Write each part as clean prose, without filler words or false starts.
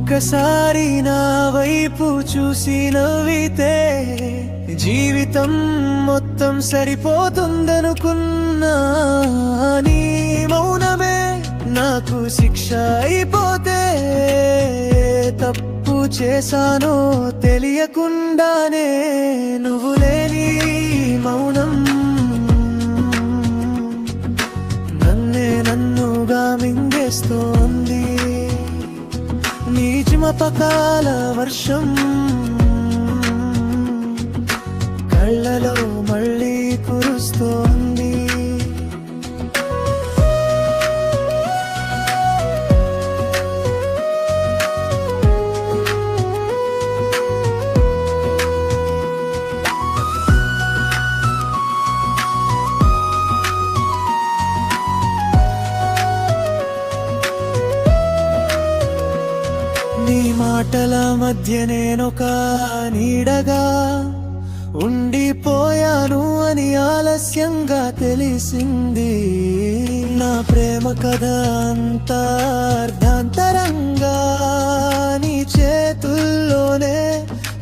ఒక్కసారి నా వైపు చూసి నవ్వితే జీవితం మొత్తం సరిపోతుందనుకున్నా. నీ మౌనమే నాకు శిక్ష అయిపోతే తప్పు చేశానో తెలియకుండానే. నువ్వు లేని మౌనం నన్నుగా మింగేస్తోంది. నీ జ్ఞాపకాల వర్షం కళ్ళలో మళ్ళీ కురుస్తోంది. నీ మాటల మధ్య నేనొక నీడగా ఉండిపోయాను అని ఆలస్యంగా తెలిసింది. నా ప్రేమ కథ అంతా అర్ధాంతరంగా నీ చేతుల్లోనే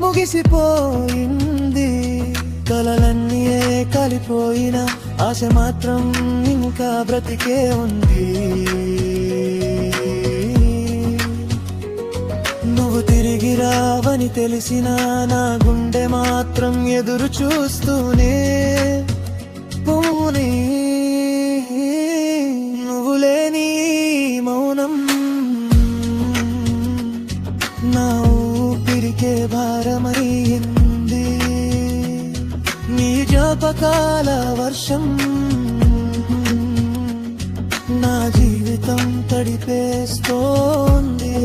ముగిసిపోయింది. కలలన్నీ కలిపోయిన ఆశ మాత్రం ఇంకా బ్రతికే ఉంది. నువ్వు తిరిగి రావని తెలిసినా నా గుండె మాత్రం ఎదురు చూస్తూనే పోనీ. నువ్వు లేని మౌనం నా ఊపిరికే భారమయ్యింది. నీ జ్ఞాపకాల వర్షం నా జీవితం తడిపేస్తోంది.